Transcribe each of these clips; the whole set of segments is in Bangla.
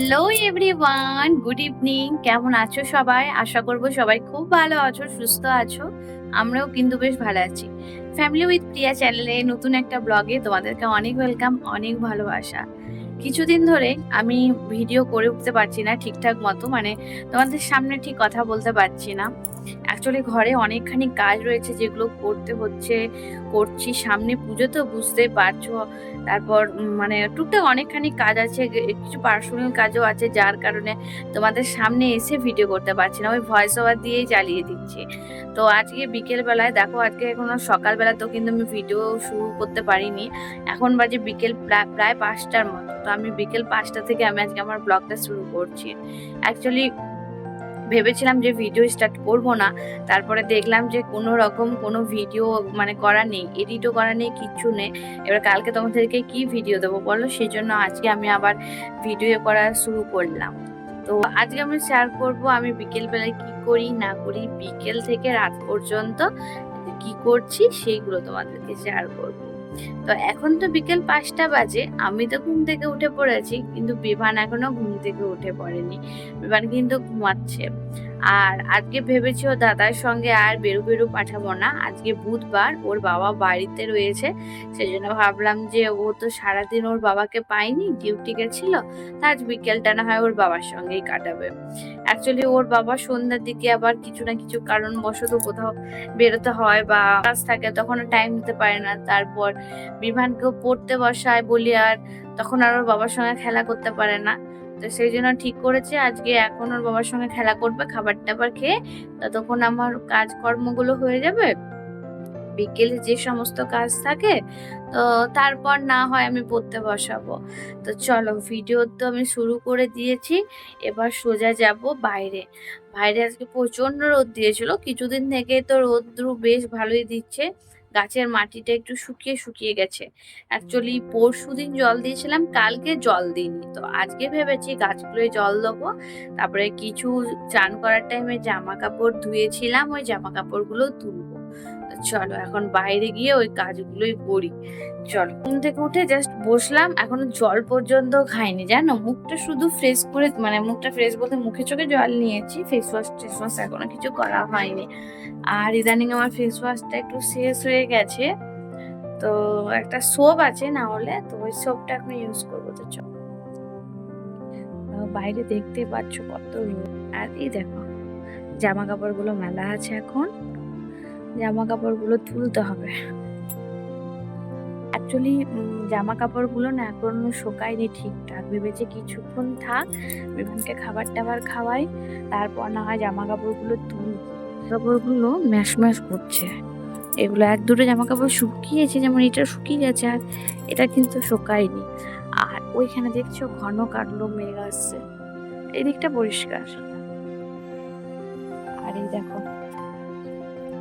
Hello everyone, good evening. কেমন আছো সবাই? আশা করব সবাই খুব ভালো আছো, সুস্থ আছো। আমরাও কিন্তু বেশ ভালো আছি। ফ্যামিলি উইথ প্রিয়া চ্যানেলে নতুন একটা ব্লগে তোমাদেরকে অনেক ওয়েলকাম, অনেক ভালোবাসা। কিছুদিন ধরে আমি ভিডিও করে উঠতে পারছি না ঠিকঠাক মতো, মানে তোমাদের সামনে ঠিক কথা বলতে পারছি না। অ্যাকচুয়ালি ঘরে অনেকখানি কাজ রয়েছে যেগুলো করতে হচ্ছে, করছি। সামনে পুজো তো বুঝতেই পারছো। তারপর মানে টুকটাক অনেকখানি কাজ আছে, কিছু পার্সোনাল কাজও আছে, যার কারণে তোমাদের সামনে এসে ভিডিও করতে পারছি না, ওই ভয়েস ওভার দিয়েই চালিয়ে দিচ্ছি। তো আজকে বিকেল বেলায় দেখো, আজকে এখনো সকালবেলা তো কিন্তু আমি ভিডিও শুরু করতে পারিনি। এখন বাজে বিকেল প্রায় 5টার মতো। তো আমি বিকেল 5টা থেকে আমি আজকে আমার ব্লগটা শুরু করছি। অ্যাকচুয়ালি ভেবেছিলাম যে ভিডিও স্টার্ট করব না, তারপরে দেখলাম যে কোনো রকম কোনো ভিডিও মানে করা নেই, এডিটও করা নেই, কিচ্ছু নেই। এবার কালকে তোমাদেরকে কি ভিডিও দেবো বলো, সেই জন্য আজকে আমি আবার ভিডিও করা শুরু করলাম। তো আজকে আমি শেয়ার করব আমি বিকেল বেলায় কি করি না করি, বিকেল থেকে রাত পর্যন্ত কি করছি সেইগুলো তোমাদেরকে শেয়ার করব। তো এখন তো বিকেল 5টা বাজে, আমি তো ঘুম থেকে উঠে পড়েছি, কিন্তু বিভান এখনো ঘুম থেকে উঠে পড়েনি। বিভান কিন্তু ঘুমাচ্ছে। আর আজকে ভেবেছি ও দাদার সঙ্গে আর বেরু পাঠাবো না। আজকে বুধবার, ওর বাবা বাড়িতে রয়েছে, সেজন্য ভাবলাম যে ও তো সারাদিন ওর বাবাকে পায়নি, ডিউটি গেছিল, তা আজ বিকেলটা না হয় ওর বাবার সঙ্গেই কাটাবে। অ্যাকচুয়ালি ওর বাবা সন্ধ্যার দিকে আবার কিছু না কিছু কারণবশত কোথাও বেরোতে হয় বা কাজ থাকে, তখন টাইম দিতে পারে না। তারপর বিভানকেও পড়তে বসায় বলি, আর তখন আর ওর বাবার সঙ্গে খেলা করতে পারে না। তো সেই জন্য ঠিক করেছে আজকে এখন ওর বাবার সঙ্গে খেলা করবে, খাবার টাবার খেয়ে ততক্ষণ আমার কাজকর্মগুলো হয়ে যাবে, বিকেলে যে সমস্ত কাজ থাকে। তো তারপর না হয় আমি পড়তে বসাবো। তো চলো, ভিডিও তো আমি শুরু করে দিয়েছি, এবার সোজা যাব বাইরে। বাইরে আজকে প্রচন্ড রোদ দিয়েছিল, কিছুদিন থেকে তো রোদ্রু বেশ ভালোই দিচ্ছে। গাছের মাটিটা একটু শুকিয়ে শুকিয়ে গেছে। অ্যাকচুয়ালি পরশুদিন জল দিয়েছিলাম, কালকে জল দিইনি। তো আজকে ভেবেছি গাছগুলোয় জল দেবো। তারপরে কিছু চান করার টাইমে জামা কাপড় ধুয়েছিলাম, ওই জামা কাপড়গুলো তুলবো। চলো এখন বাইরে গিয়ে ওই কাজগুলোই করি। চলো, ঘুম থেকে উঠে জাস্ট বসলাম, এখনো জল পর্যন্ত খাইনি জানো। মুখটা শুধু ফ্রেশ করে, মানে মুখটা ফ্রেশ বলতে মুখে চোখে জল নিয়েছি, ফেস ওয়াশ টেস ওয়াশ এখনো কিছু করা হয়নি। আর ইদানিং আমার ফেস ওয়াশটা একটু শেষ হয়ে গেছে, তো একটা সোপ আছে না হলে, তো ওই সোপটা এখন ইউজ করবো। তো চলো, বাইরে দেখতে পাচ্ছ কত রোদ। আর এই দেখো জামা কাপড়গুলো মেলা আছে, এখন জামা কাপড়গুলো তুলতে হবে। অ্যাকচুয়ালি জামা কাপড়গুলো না এখনো শোকায়নি ঠিকঠাক, ভেবেছি কিছুক্ষণ থাক, বিমানকে খাবার টাবার খাওয়াই, তারপর না হয় জামা কাপড়গুলো তুলব। কাপড়গুলো ম্যাশ ম্যাশ করছে। এগুলো এক দুটো জামা কাপড় শুকিয়েছে, যেমন এটা শুকিয়ে গেছে, আর এটা কিন্তু শোকায়নি। আর ওইখানে দেখছো ঘন কাটলো মেঘ আসছে, এদিকটা পরিষ্কার। আর এই দেখো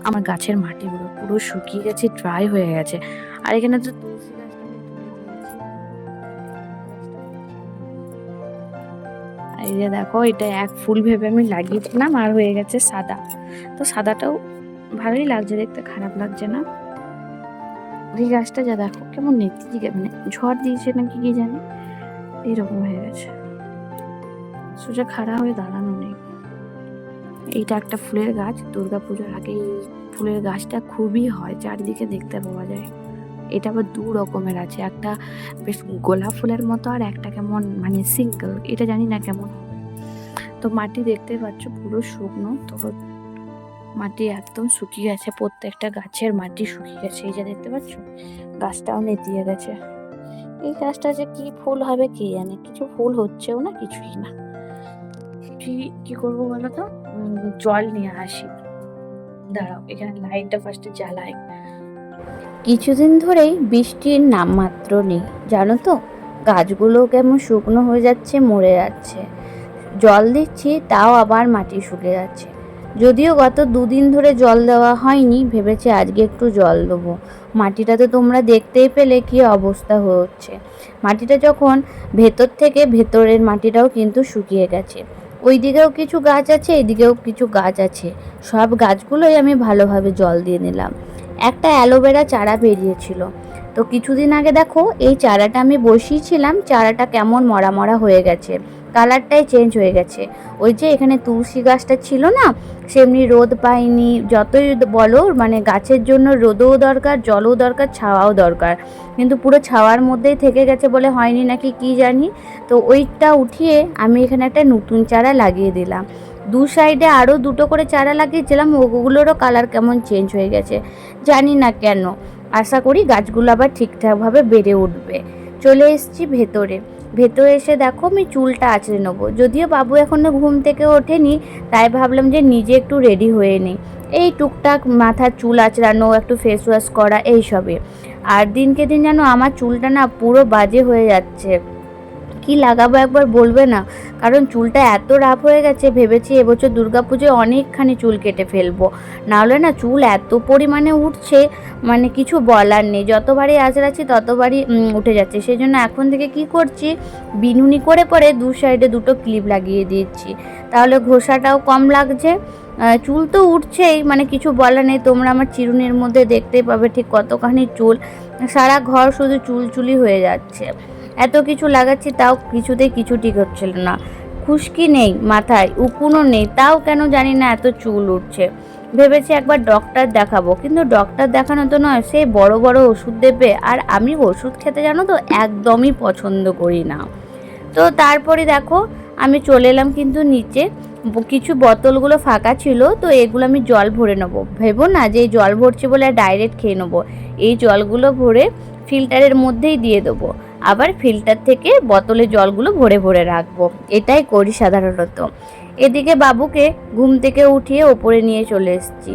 আমার গাছের মাটিগুলো পুরো শুকিয়ে গেছে, ড্রাই হয়ে গেছে। আর এখানে তো তুলসী গাছটা আমি তুলে দিয়েছি। আর এই যে দেখো, এটা এক ফুল ভেবে আমি লাগিয়েছিলাম, আর হয়ে গেছে সাদা। তো সাদাটাও ভালোই লাগছে দেখতে, খারাপ লাগছে না। ওই গাছটা যা দেখো কেমন নেতিয়ে, মানে ঝড় দিয়েছে নাকি কি জানি, এইরকম হয়ে গেছে, সোজা খাড়া হয়ে দাঁড়ানো নেই। এইটা একটা ফুলের গাছ, দুর্গাপুজোর আগে এই ফুলের গাছটা খুবই হয়, চারিদিকে দেখতে পাওয়া যায়। এটা আবার দু রকমের আছে, একটা বেশ গোলাপ ফুলের মতো, আর একটা কেমন মানে সিঙ্গেল, এটা জানি না কেমন হবে। তো মাটি দেখতে পাচ্ছ পুরো শুকনো, তো মাটি একদম শুকিয়ে গেছে, প্রত্যেকটা গাছের মাটি শুকিয়ে গেছে। এই যে দেখতে পাচ্ছ গাছটাও নেতিয়ে গেছে। এই গাছটা যে কি ফুল হবে কে জানে, কিছু ফুল হচ্ছেও না, কিছুই না। কি করবো বলো তো, জল নিয়ে আসি, দাঁড়াও এখানে লাইটটা ফার্স্টে জ্বালাই। কিছুদিন ধরেই বৃষ্টির নামমাত্র নেই, জানো তো। গাছগুলো কেমন শুকনো হয়ে যাচ্ছে, মরে যাচ্ছে। জল দিচ্ছি তাও আবার মাটি শুকিয়ে যাচ্ছে। যদিও গত দুদিন ধরে জল দেওয়া হয়নি, ভেবেছি আজকে একটু জল দেবো। মাটিটা তো তোমরা দেখতেই পেলে কি অবস্থা হচ্ছে। মাটিটা যখন ভেতর থেকে, ভেতরের মাটিটাও কিন্তু শুকিয়ে গেছে। ওই দিকেও কিছু গাছ আছে, এদিকেও কিছু গাছ আছে, সব গাছগুলোই আমি ভালোভাবে জল দিয়ে নিলাম। একটা অ্যালোভেরা চারা বেরিয়েছিল, তো কিছুদিন আগে দেখো এই চারাটা আমি বসিয়েছিলাম, চারাটা কেমন মরা মরা হয়ে গেছে। কালারটাই চেঞ্জ হয়ে গেছে। ওই যে এখানে তুলসী গাছটা ছিল না, সেমনি রোদ পায়নি, যতই বলো মানে গাছের জন্য রোদও দরকার, জলও দরকার, ছাওয়াও দরকার, কিন্তু পুরো ছাওয়ার মধ্যেই থেকে গেছে বলে হয়নি নাকি কি জানি। তো ওইটা উঠিয়ে আমি এখানে একটা নতুন চারা লাগিয়ে দিলাম। দু সাইডে আরও দুটো করে চারা লাগিয়েছিলাম, ওগুলোরও কালার কেমন চেঞ্জ হয়ে গেছে, জানি না কেন। আশা করি গাছগুলো আবার ঠিকঠাকভাবে বেড়ে উঠবে। চলে এসেছি ভেতরে। ভেতরে এসে দেখো আমি চুলটা আঁচড়ে নেবো, যদিও বাবু এখনও ঘুম থেকে ওঠেনি, তাই ভাবলাম যে নিজে একটু রেডি হয়ে নিই। এই টুকটাক মাথার চুল আঁচড়ানো, একটু ফেস ওয়াশ করা, এইসবে। আর দিনকে দিন যেন আমার চুলটা না পুরো বাজে হয়ে যাচ্ছে। কি লাগাবো একবার বলবে না, কারণ চুলটা এত রাফ হয়ে গেছে, ভেবেছি এবছর দুর্গাপুজোয় অনেকখানি চুল কেটে ফেলবো, নাহলে না চুল এত পরিমাণে উঠছে মানে কিছু বলার নেই। যতবারই আঁচড়াচ্ছি ততবারই উঠে যাচ্ছে। সেই জন্য এখন থেকে কি করছি, বিনুনি করে করে দু সাইডে দুটো ক্লিপ লাগিয়ে দিচ্ছি, তাহলে ঘষাটাও কম লাগছে। চুল তো উঠছেই, মানে কিছু বলার নেই। তোমরা আমার চিরুনির মধ্যে দেখতেই পাবে ঠিক কতখানি চুল, সারা ঘর শুধু চুলচুলি হয়ে যাচ্ছে। এত কিছু লাগাচ্ছি তাও কিছুতেই কিছু ঠিক হচ্ছিল না। খুশকি নেই মাথায়, উকুনও নেই, তাও কেন জানি না এত চুল উঠছে। ভেবেছি একবার ডক্টর দেখাবো, কিন্তু ডক্টর দেখানো তো নয়, সে বড় বড় ওষুধ দেবে, আর আমি ওষুধ খেতে জানো তো একদমই পছন্দ করি না। তো তারপরে দেখো আমি চলে এলাম কিন্তু নিচে। কিছু বোতলগুলো ফাঁকা ছিল, তো এগুলো আমি জল ভরে নেবো। ভেবো না যে এই জল ভরছি বলে ডাইরেক্ট খেয়ে নেবো, এই জলগুলো ভরে ফিল্টারের মধ্যেই দিয়ে দেবো, আবার ফিল্টার থেকে বোতলে জলগুলো ভরে ভরে রাখবো, এটাই করি সাধারণত। এদিকে বাবুকে ঘুম থেকে উঠিয়ে ওপরে নিয়ে চলে এসেছি।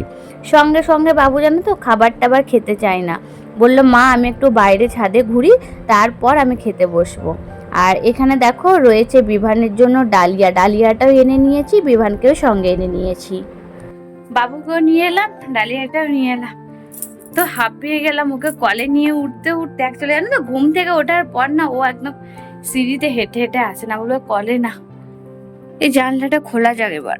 সঙ্গে সঙ্গে বাবু জানো তো খাবার টাবার খেতে চায় না, বললো মা আমি একটু বাইরে ছাদে ঘুরি, তারপর আমি খেতে বসবো। আর এখানে দেখো রয়েছে বিভানের জন্য ডালিয়া, ডালিয়াটাও এনে নিয়েছি, বিভানকেও সঙ্গে এনে নিয়েছি। বাবুকেও নিয়ে এলাম, ডালিয়াটাও নিয়ে এলাম। তো হাঁপিয়ে গেলাম ওকে কলে নিয়ে উঠতে উঠতে। অ্যাকচুয়ালি জানো তো ঘুম থেকে ওঠার পর না ও একদম সিঁড়িতে হেঁটে হেঁটে আসে না, বলবে কলে না। এই জানলাটা খোলা যাক এবার।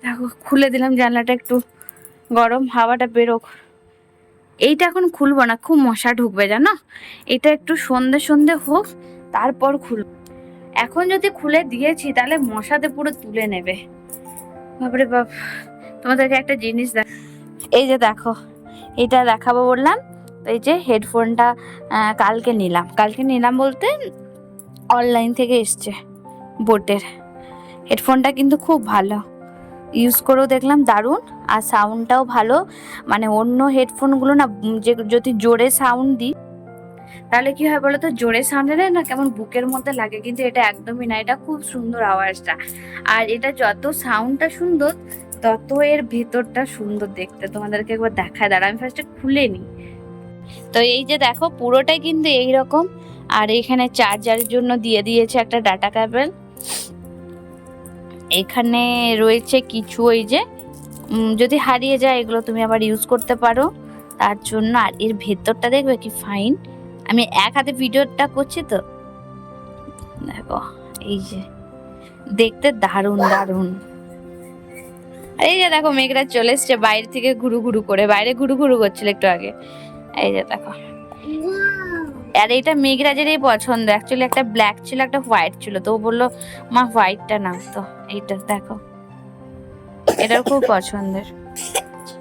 দেখো খুলে দিলাম জানলাটা, একটু গরম হাওয়াটা বেরোক। এইটা এখন খুলবো না, খুব মশা ঢুকবে জানো। এটা একটু সন্ধে সন্ধে হোক তারপর খুলবো। এখন যদি খুলে দিয়েছি তাহলে মশাতে পুরো তুলে নেবে। বাপরে বাপ। তোমাদেরকে একটা জিনিস এই যে দেখো, এটা দেখাবো বললাম। তো এই যে হেডফোনটা কালকে নিলাম বলতে অনলাইন থেকে এসছে বোটের। হেডফোনটা কিন্তু খুব ভালো, ইউজ করেও দেখলাম দারুণ, আর সাউন্ডটাও ভালো। মানে অন্য হেডফোনগুলো না যে যদি জোরে সাউন্ড দিই তাহলে কি হয় বলো তো, জোরে সাউন্ড দিলে না কেমন বুকের মধ্যে লাগে, কিন্তু এটা একদমই না, এটা খুব সুন্দর আওয়াজটা। আর এটা যত সাউন্ডটা সুন্দর তত এর ভেতরটা সুন্দর দেখতে। তোমাদেরকে একবার দেখায়, দাঁড়া আমি ফার্স্টে খুলে নিই। তো এই যে দেখো পুরোটাই কিন্তু এইরকম, আর এখানে চার্জারের জন্য দিয়ে দিয়েছে একটা ডাটা কেবল। এখানে রয়েছে কিছু ওই যে যদি হারিয়ে যায় এগুলো তুমি আবার ইউজ করতে পারো তার জন্য। আর এর ভেতরটা দেখবে কি ফাইন, আমি এক হাতে ভিডিওটা করছি তো দেখো, এই যে দেখতে দারুণ দারুণ। এই যে দেখো মেঘরা চলে এসছে বাইরে থেকে ঘুরু ঘুরু করে, বাইরে ঘুরু ঘুরু করছিল একটু আগে। এই যে দেখো, আর এটা মেঘরাজেরই পছন্দ। অ্যাকচুয়ালি একটা ব্ল্যাক ছিল একটা হোয়াইট ছিল, তো ও বললো মা হোয়াইটটা নাও, তো এইটা দেখো এটার খুব পছন্দের,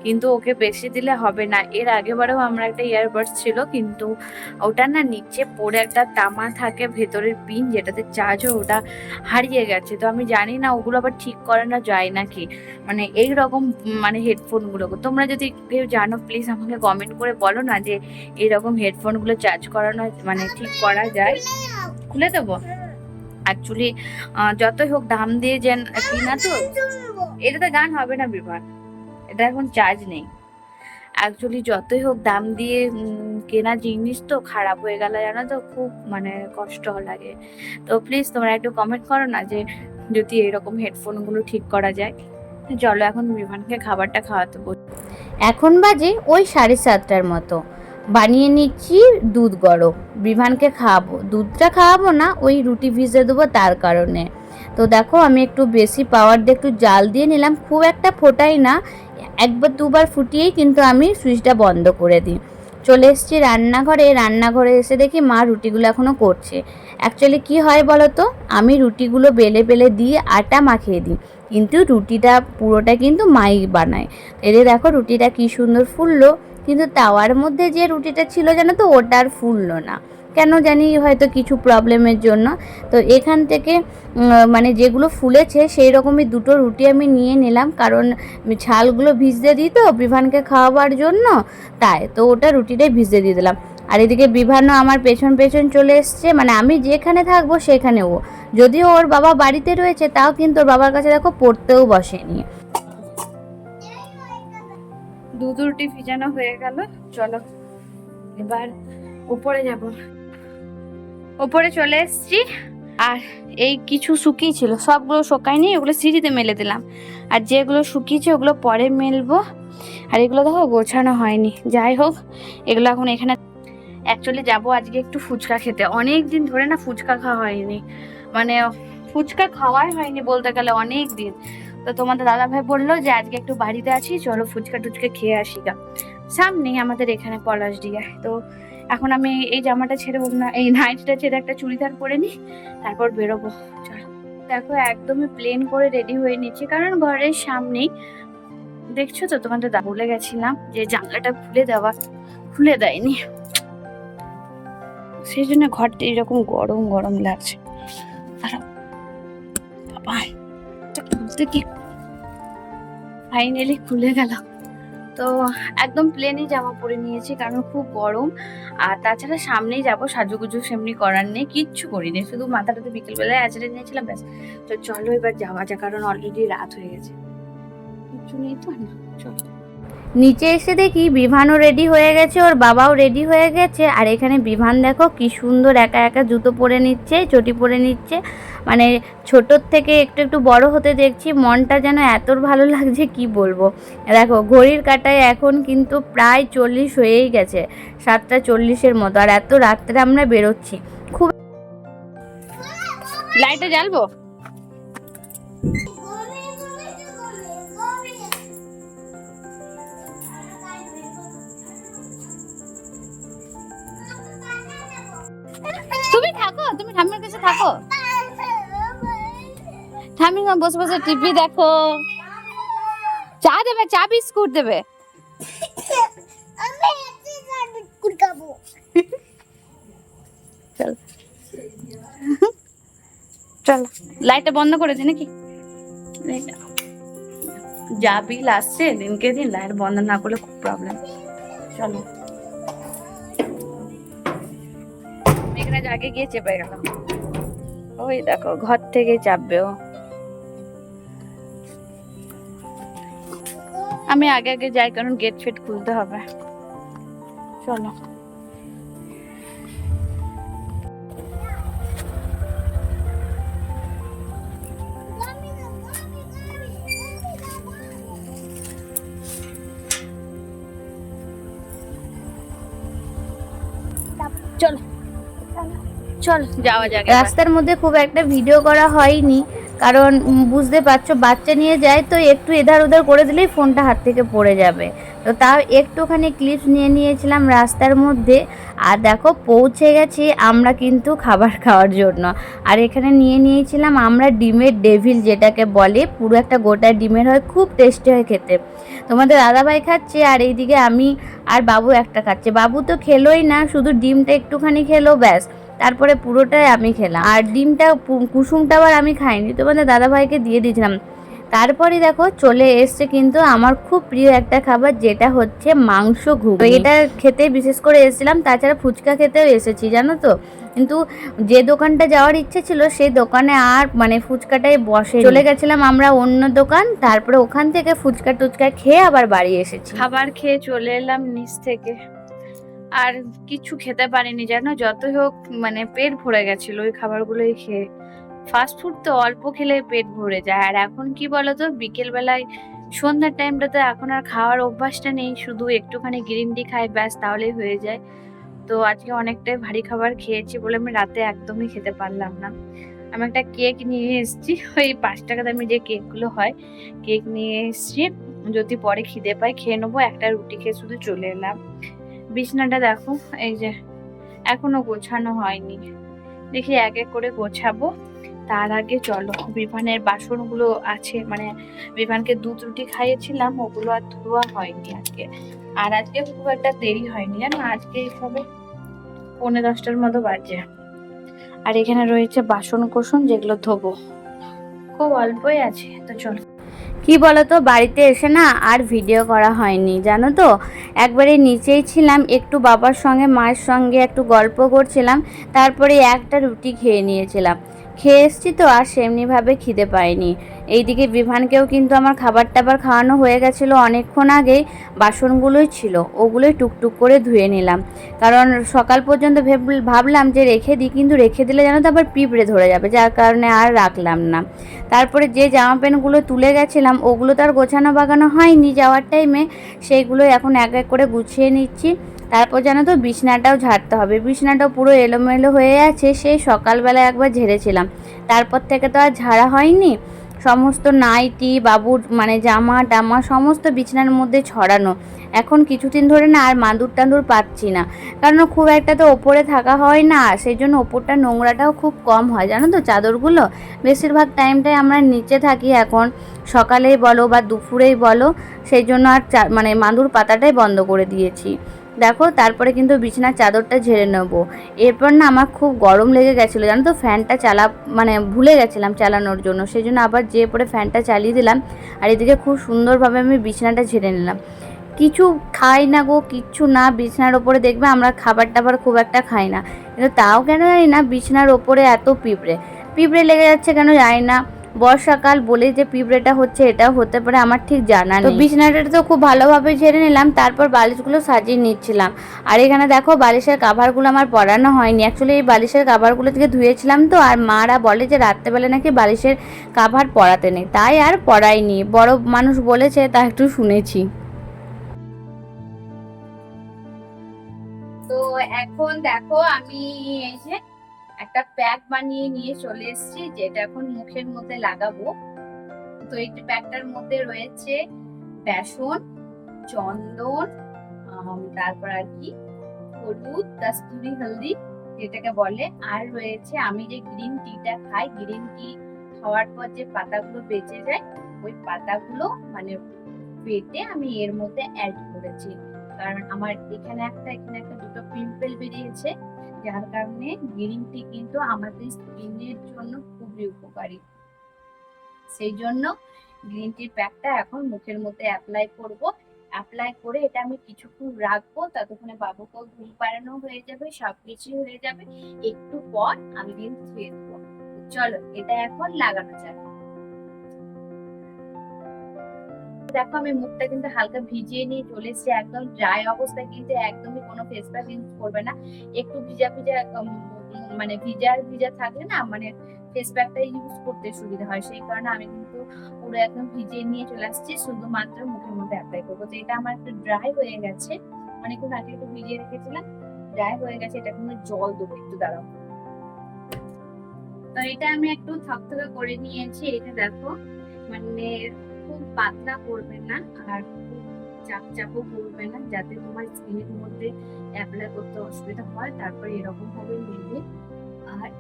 কিন্তু ওকে বেশি দিলে হবে না। এর আগেবারেও আমরা একটা ইয়ারবাডস ছিল, কিন্তু ওটা না নিচে পড়ে একটা তামা থাকে ভেতরের পিন যেটাতে চার্জ হয়, ওটা হারিয়ে গেছে। তো আমি জানি না ওগুলো আবার ঠিক করানো যায় নাকি, মানে এই রকম মানে হেডফোনগুলো। তোমরা যদি কেউ জানো প্লিজ আমাকে কমেন্ট করে বলো না যে এইরকম হেডফোনগুলো চার্জ করানো মানে ঠিক করা যায়। খুলে দেবো। অ্যাকচুয়ালি যতই হোক দাম দিয়ে যেন কিনা, তো এটাতে গান হবে না বিভাগ, এটা এখন চার্জ নেই। অ্যাকচুয়ালি যতই হোক দাম দিয়ে কেনা জিনিস তো খারাপ হয়ে গেলে জানো তো খুব মানে কষ্ট লাগে। তো প্লিজ তোমরা একটু কমেন্ট করো না যে যদি এরকম হেডফোনগুলো ঠিক করা যায়। চলো এখন বিভানকে খাবারটা খাওয়াতে বলি। এখন বাজে ওই 7:30টার মতো। বানিয়ে নিচ্ছি দুধ গরম, বিভানকে খাওয়াবো। দুধটা খাওয়াবো না, ওই রুটি ভিজে দেবো তার কারণে। তো দেখো আমি একটু বেশি পাওয়ার দিয়ে একটু জাল দিয়ে নিলাম, খুব একটা ফোটাই না, একবার দুবার ফুটিয়েই কিন্তু আমি সুইচটা বন্ধ করে দিই। চলে এসেছি রান্নাঘরে। রান্নাঘরে এসে দেখি মা রুটিগুলো এখনও করছে। অ্যাকচুয়ালি কি হয় বলো তো, আমি রুটিগুলো বেলে বেলে দিয়ে আটা মাখিয়ে দিই, কিন্তু রুটিটা পুরোটা কিন্তু মাই বানায়। এদের দেখো রুটিটা কি সুন্দর ফুললো, কিন্তু তাওয়ার মধ্যে যে রুটিটা ছিল জানো তো, ওটা আর ফুললো না কেন জানি, হয়তো কিছু প্রবলেমের জন্য। তো এখান থেকে মানে যেগুলো ফুলেছে সেই রকমই দুটো রুটি আমি নিয়ে নিলাম, কারণ ছালগুলো ভিজতে দিই তো বিভানকে খাওয়াবার জন্য, তাই তো ওটা রুটিটাই ভিজতে দিয়ে দিলাম। আর এদিকে বিভানও আমার পেছন পেছন চলে এসছে, মানে আমি যেখানে থাকবো সেখানে ও, যদিও ওর বাবা বাড়িতে রয়েছে তাও কিন্তু ওর বাবার কাছে দেখো পড়তেও বসেনি। দুধ রুটি ভিজানো হয়ে গেল, চলো এবার উপরে যাব। উপরে চলে এসছি, আর এই কিছু শুকিয়েছিল সবগুলো শুকায়নি, ওগুলো সিঁড়িতে মেলে দিলাম, আর যেগুলো শুকিয়েছে ওগুলো পরে মেলবো। আর এগুলো দেখো গোছানো হয়নি, যাই হোক এগুলো এখন এখানে। অ্যাকচুয়ালি যাবো আজকে একটু ফুচকা খেতে, অনেক দিন ধরে না ফুচকা খাওয়া হয়নি, মানে ফুচকা খাওয়াই হয়নি বলতে গেলে অনেক দিন। তো তোমাদের দাদাভাই বললো যে আজকে একটু বাড়িতে আছি, চলো ফুচকা টুচকা খেয়ে আসি গা, সামনেই আমাদের এখানে পলাশডিয়ায়। তো এখন আমি এই জামাটা ছেড়ে না, এই নাইটটা ছেড়ে একটা চুড়িদার পরে নিই, তারপর বেরোবো। চলো দেখো একদমই প্লেন করে রেডি হয়ে নিচ্ছি, কারণ ঘরের সামনেই দেখছো তো, তোমাদের বলে গেছিলাম যে জানলাটা খুলে দেওয়া, খুলে দেয়নি, সেই জন্য ঘরটা এরকম গরম গরম লাগছে। বাবা খুলতে কি, ফাইনালি খুলে গেল। তো একদম প্লেনই জামা পরে নিয়েছি, কারণ খুব গরম। আর তাছাড়া সামনেই যাবো, সাজুগুজু সেমনি করার নেই, কিচ্ছু করিনি, শুধু মাথাটাতে বিকেলবেলায় আঁচড়ে নিয়েছিলাম ব্যাস। তো চলো এবার যাওয়া যাক, কারণ অলরেডি রাত হয়ে গেছে, কিচ্ছু নেই তো না। চলো নিচে এসে দেখি বিভানও রেডি হয়ে গেছে, ওর বাবাও রেডি হয়ে গেছে। আর এখানে বিভান দেখো কি সুন্দর একা একা জুতো পরে নিচ্ছে, চটি পরে নিচ্ছে, মানে ছোটোর থেকে একটু একটু বড় হতে দেখছি, মনটা যেন এত ভালো লাগছে কি বলবো। দেখো ঘড়ির কাঁটায় এখন কিন্তু প্রায় 40 হয়েই গেছে, 7:40 মতো, আর এত রাত্রে আমরা বেরোচ্ছি। খুব লাইটে জ্বালবো, তুমি থাকো, তুমি ঠাম্মির কাছে থাকো, ঠাম্মির সঙ্গে বসে বসে টিভি দেখো। চা দেবে, চা বিস্কুট দেবে। চল চল, লাইটটা বন্ধ করেছে নাকি? যা বিল আসছে দিনকে দিন, লাইট বন্ধ না করলে খুব প্রবলেম। চলো এখানে আগে গিয়ে চেপে গেল, ওই দেখো ঘর থেকে চাপবে ও। আমি আগে আগে যাই, কারণ গেট ফেট খুলতে হবে। চলো চল চল যাওয়া যাক। রাস্তার মধ্যে খুব একটা ভিডিও করা হয়নি, কারণ বুঝতে পারছো বাচ্চা নিয়ে যায় তো একটু এধার ওধার করে দিলেই ফোনটা হাত থেকে পড়ে যাবে, তো তাও একটুখানি ক্লিপস নিয়ে নিয়েছিলাম রাস্তার মধ্যে। আর দেখো পৌঁছে গেছি আমরা কিন্তু খাবার খাওয়ার জন্য, আর এখানে নিয়ে নিয়েছিলাম আমরা ডিমের ডেভিল, যেটাকে বলে পুরো একটা গোটা ডিমের হয়, খুব টেস্টি হয় খেতে। তোমাদের দাদাভাই খাচ্ছে, আর এইদিকে আমি আর বাবু একটা খাচ্ছে। বাবু তো খেলোই না, শুধু ডিমটা একটুখানি খেলো ব্যাস, তারপরে পুরোটাই আমি খেলাম, আর ডিমটা কুসুমটা আবার আমি খাইনি, তোমাদের দাদাভাইকে দিয়ে দিয়েছিলাম। তারপরে দেখো চলে এসছে কিন্তু আমার খুব প্রিয় একটা খাবার, যেটা হচ্ছে মাংস ঘুগনি। এটা খেতে বিশেষ করে এসেছিলাম, তাছাড়া ফুচকা খেতেও এসেছি জানো তো, কিন্তু যে দোকানটা যাওয়ার ইচ্ছে ছিল সেই দোকানে আর মানে ফুচকাটাই বসে, চলে গেছিলাম আমরা অন্য দোকান। তারপরে ওখান থেকে ফুচকা টুচকা খেয়ে আবার বাড়ি এসেছি। খাবার খেয়ে চলে এলাম নিচ থেকে, আর কিছু খেতে পারিনি জানো, যতই হোক মানে পেট ভরে গেছিল ওই খাবারগুলোই খেয়ে। ফাস্ট ফুড তো অল্প খেলে পেট ভরে যায়, আর এখন কি বলতো বিকেল বেলায় সন্ধ্যার টাইমটাতে এখন আর খাওয়ার অভ্যাসটা নেই, শুধু একটুখানি গ্রিন টি খাই ব্যাস, তাহলেই হয়ে যায়। তো আজকে অনেকটাই ভারী খাবার খেয়েছি বলে আমি রাতে একদমই খেতে পারলাম না। আমি একটা কেক নিয়ে এসেছি, ওই 5 টাকা দামের যে কেকগুলো হয়, কেক নিয়ে এসেছি, যদি পরে খিদে পাই খেয়ে নেবো। একটা রুটি খেয়ে শুধু চলে এলাম। বিছনাটা দেখো, এই যে এখনো গোছানো হয়নি। দেখি এক এক করে গোছাবো। তার আগে চলো, বিভানের বাসনগুলো আছে, মানে বিভানকে দুধ রুটি খাইয়েছিলাম, ওগুলো আর ধোয়া হয়নি আজকে। আর আজকে খুব একটা দেরি হয়নি জানো, আজকে এইভাবে 9:45টার মতো বাজে। আর এখানে রয়েছে বাসন কোসন, যেগুলো ধোবো, খুব অল্পই আছে। তো চলো, কি বলতো, বাড়িতে এসে না আর ভিডিও করা হয়নি জানো তো। একবারে নিচেই ছিলাম, একটু বাবার সঙ্গে মায়ের সঙ্গে একটু গল্প করছিলাম, তারপরে একটা রুটি খেয়ে নিয়েছিলাম। খেয়ে এসছি তো আর সেমনিভাবে খিদে পাইনি। এইদিকে বিভানকেও কিন্তু আমার খাবার টাবার খাওয়ানো হয়ে গেছিলো অনেকক্ষণ আগেই। বাসনগুলোই ছিল, ওগুলোই টুকটুক করে ধুয়ে নিলাম, কারণ সকাল পর্যন্ত ভাবলাম যে রেখে দিই, কিন্তু রেখে দিলে জানো তো আবার পিঁপড়ে ধরে যাবে, যার কারণে আর রাখলাম না। তারপরে যে জামা প্যান্টগুলো তুলে গেছিলাম ওগুলো তো আর গোছানো বাগানো হয়নি যাওয়ার টাইমে, সেইগুলো এখন এক এক করে গুছিয়ে নিচ্ছি। তারপর জানো তো বিছনাটাও ঝাড়তে হবে, বিছনাটাও পুরো এলোমেলো হয়ে আছে, সেই সকালবেলা একবার ঝেড়েছিলাম, তারপর থেকে তো আর ঝাড়া হয়নি। সমস্ত নাইটি বাবুর মানে জামা টামা সমস্ত বিছানার মধ্যে ছড়ানো। এখন কিছুদিন ধরে না আর মাদুর টাদুর পাচ্ছি না, কারণ খুব একটা তো ওপরে থাকা হয় না, সেই জন্য ওপরটা নোংরাটাও খুব কম হয় জানো তো। চাদরগুলো বেশিরভাগ টাইমটাই আমরা নিচে থাকি এখন, সকালেই বলো বা দুপুরেই বলো, সেই জন্য আর মানে মাদুর পাতাটাই বন্ধ করে দিয়েছি। দেখো, তারপরে কিন্তু বিছানার চাদরটা ঝেড়ে নেবো। এরপর না আমার খুব গরম লেগে গেছিলো জানো তো, ফ্যানটা মানে ভুলে গেছিলাম চালানোর জন্য, সেই জন্য আবার যেয়ে পরে ফ্যানটা চালিয়ে দিলাম। আর এদিকে খুব সুন্দরভাবে আমি বিছানাটা ঝেড়ে নিলাম। কিছু খাই না গো, কিচ্ছু না, বিছানার ওপরে দেখবে আমরা খাবার টাবার খুব একটা খাই না, কিন্তু তাও কেন জানি না বিছানার ওপরে এত পিঁপড়ে পিঁপড়ে লেগে যাচ্ছে কেন জানি না। বর্ষাকাল বলে যে পিঁপড়েটা হচ্ছে, এটাও হতে পারে, আমার ঠিক জানা নেই। তো বিছানাটা তো খুব ভালোভাবে ঝেড়ে নিলাম, তারপর বালিশগুলো সাজিয়ে নিচ্ছিলাম। আর এখানে দেখো বালিশের কাভারগুলো আমার পরানো হয়নি, অ্যাকচুয়ালি এই বালিশের কাভারগুলো থেকে ধুয়েছিলাম তো, আর মারা বলে যে রাত্রেবেলা নাকি বালিশের কাভার পরাতে নেই, তাই আর পরাইনি, বড় মানুষ বলেছে তা একটু শুনেছি। তো এখন দেখো আমি এই যে একটা প্যাক বানিয়ে নিয়ে চলে এসেছি, যেটা এখন মুখের মধ্যে লাগাবো। তো এই প্যাকটার মধ্যে রয়েছে বেসন, চন্দন, তারপর আর কি হলুদ, কাস্তুরি হলদি যেটাকে বলে, আর রয়েছে আমি যে গ্রিন টিটা খাই, গ্রিন টি খাওয়ার পর যে পাতাগুলো বেঁচে যায়, ওই পাতাগুলো মানে বেটে আমি এর মধ্যে অ্যাড করেছি, কারণ আমার এখানে একটা দুটো পিম্পল বেরিয়েছে, যার কারণে গ্রিন টি কিন্তু আমাদের স্কিনের জন্য খুবই উপকারী। সেই জন্য গ্রিন টি প্যাকটা এখন মুখের মধ্যে অ্যাপ্লাই করব। অ্যাপ্লাই করে এটা আমি কিছুক্ষণ রাখবো, ততক্ষণে বাবুকেও ঘুম পাড়ানো হয়ে যাবে, সবকিছু হয়ে যাবে। একটু পর আমি কিন্তু ধুয়ে দেবো। চলো এটা এখন লাগানো যাক। দেখো আমি মুখটা কিন্তু হালকা ভিজিয়ে নিয়ে চলে এসেছি, একদম ড্রাই অবস্থায়, কিন্তু একদমই কোনো ফেস প্যাক ইউজ করবে না। একটু ভিজা ভিজা মানে ভিজা ভিজা থাকলে না মানে ফেস প্যাকটা ইউজ করতে সুবিধা হয়, সেই কারণে আমি কিন্তু পুরো একদম ভিজিয়ে নিয়ে চলে আসছি, শুধুমাত্র মুখের মধ্যে অ্যাপ্লাই করবো। তো এটা আমার একটু ড্রাই হয়ে গেছে, অনেকক্ষণ আগে একটু ভিজিয়ে রেখেছিলাম, ড্রাই হয়ে গেছে, এটা কিন্তু জল দেবো, একটু দাঁড়াও। তো এটা আমি একটু থকথকে করে নিয়েছি, এটা দেখো মানে খুব পাতলা করবে না আর খুব চাপ চাপও করবে না, যাতে তোমার স্কিনের মধ্যে অ্যাপ্লাই করতে অসুবিধা হয়। তারপরে এরকম ভাবে নেবে আর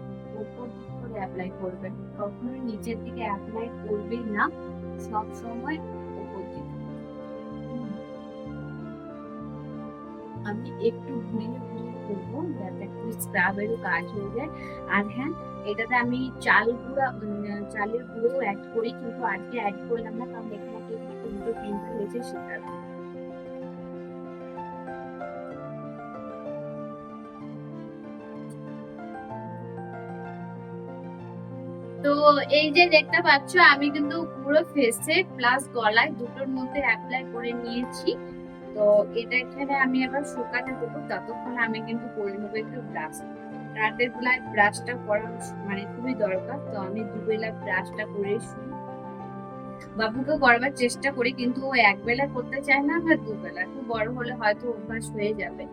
উপর দিক করে অ্যাপ্লাই করবে, কখনোই নিচের দিকে অ্যাপ্লাই করবে না, সব সময় উপর দিকে। আমি একটু ঘুরিয়ে ঘুরিয়ে করবো, যাতে একটু স্ক্রাবেরও কাজ হয়ে যায়। আর হ্যাঁ, এটাতে আমি চালের গুঁড়ো অ্যাড করি, কিন্তু আজকে অ্যাড করলাম না, কারণ এখানে একটা দুটো পিম্পল হয়েছে সেটা। তো এই যে দেখতে পাচ্ছ, আমি কিন্তু পুরো ফেসে প্লাস গলায় দুটোর মধ্যে অ্যাপ্লাই করে নিয়েছি। তো এটা এখানে আমি আবার শুকাতে দেবো, ততক্ষণ আমি কিন্তু করে নেবো একটু ব্রাশ। রাতের বেলায় ব্রাশটা করা মানে খুবই দরকার, তো আমি দুবেলা ব্রাশটা করে শুই। বাবুকে করবার চেষ্টা করি, কিন্তু ও একবেলা করতে চায় না, বা দুবেলা, একটু বড় হলে হয়তো অভ্যাস হয়ে যাবে।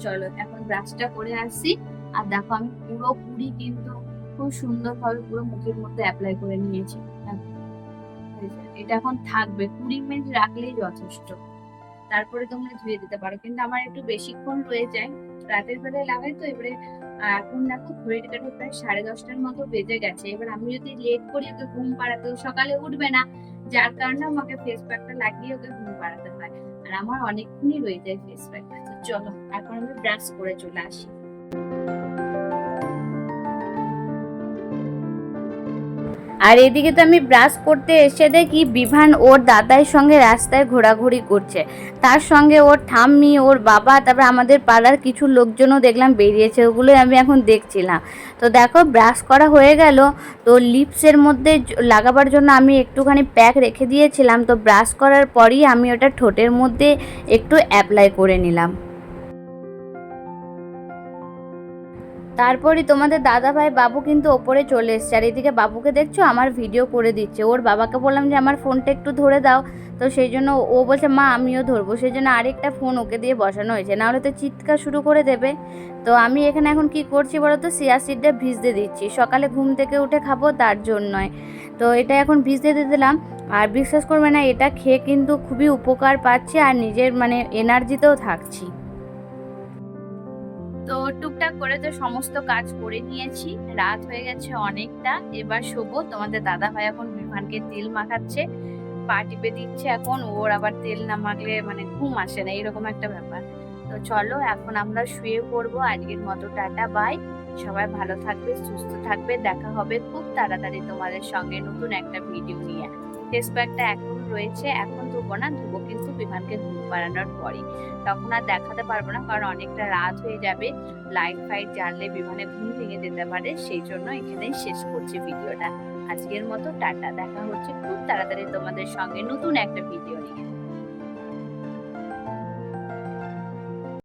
চলো এখন ব্রাশটা করে আসি। আর দেখো আমি পুরোপুরি কিন্তু খুব সুন্দরভাবে পুরো মুখের মধ্যে অ্যাপ্লাই করে নিয়েছি। এটা এখন থাকবে, 20 মিনিট রাখলেই যথেষ্ট, তারপরে তোমরা ধুয়ে দিতে পারো, কিন্তু আমার একটু বেশিক্ষণ রয়ে যায়, রাতের বেলায় লাগাই তো। এবারে এখন দেখো ঘড়ির কাঁটা প্রায় 10:30টার মতো বেজে গেছে। এবার আমি যদি লেট করি ওকে ঘুম পাড়াতে, ও সকালে উঠবে না, যার কারণে আমাকে ফেস প্যাকটা লাগিয়ে ওকে ঘুম পাড়াতে হয়। আর আমার অনেকক্ষণই রয়ে যায় ফেস প্যাকটা। তো চলো এখন আমি ব্রাশ করে চলে আসি। আর এদিকে তো আমি ব্রাশ করতে এসে দেখি বিভান ওর দাদার সঙ্গে রাস্তায় ঘোরাঘুরি করছে, তার সঙ্গে ওর ঠাম্মি, ওর বাবা, তারপর আমাদের পাড়ার কিছু লোকজনও দেখলাম বেরিয়েছে, ওগুলোই আমি এখন দেখছিলাম। তো দেখো ব্রাশ করা হয়ে গেল, তো লিপসের মধ্যে লাগাবার জন্য আমি একটুখানি প্যাক রেখে দিয়েছিলাম, তো ব্রাশ করার পরই আমি ওটা ঠোঁটের মধ্যে একটু অ্যাপ্লাই করে নিলাম। তারপরই তোমাদের দাদাভাই বাবু কিন্তু ওপরে চলে এসছে, আর এদিকে বাবুকে দেখছো আমার ভিডিও করে দিচ্ছে। ওর বাবাকে বললাম যে আমার ফোনটা একটু ধরে দাও, তো সেই জন্য ও বলছে মা আমিও ধরবো, সেই জন্য আরেকটা ফোন ওকে দিয়ে বসানো হয়েছে, নাহলে তো চিৎকার শুরু করে দেবে। তো আমি এখানে এখন কি করছি বলো তো, চিয়া সিডটা ভিজতে দিচ্ছি, সকালে ঘুম থেকে উঠে খাবো তার জন্যই। তো এটা এখন ভিজতে দিয়ে দিলাম। আর বিশ্বাস করবে না, এটা খেয়ে কিন্তু খুবই উপকার পাচ্ছি আর নিজের মানে এনার্জিতেও থাকছি। তো টুকটাক করে তো সমস্ত কাজ করে নিয়েছি, রাত হয়ে গেছে অনেকটা, এবার শোবো। তোমাদের দাদা ভাই এখন বিমানকে তেল মাখাচ্ছে, পা টিপে দিচ্ছে, এখন ওর আবার তেল না মাখলে মানে ঘুম আসে না, এরকম একটা ব্যাপার। তো চলো এখন আমরা শুয়ে পড়বো। আজকের মতো টাটা বাই, সবাই ভালো থাকবে, সুস্থ থাকবে, দেখা হবে খুব তাড়াতাড়ি তোমাদের সঙ্গে নতুন একটা ভিডিও নিয়ে। ফেস প্যাকটা এখন রয়েছে, এখন ধুবো না, ধুবো কিন্তু বিমানকে ঘুম পাড়ানোর পরে, তখন আর দেখাতে পারবো না, কারণ অনেকটা রাত হয়ে যাবে, লাইট ফাইট জ্বাললে বিমানে ঘুম ভেঙে যেতে পারে, সেই জন্য এখানেই শেষ করছি ভিডিওটা। আজকের মতো টাটা, দেখা হচ্ছে খুব তাড়াতাড়ি তোমাদের সঙ্গে নতুন একটা ভিডিও নিয়ে।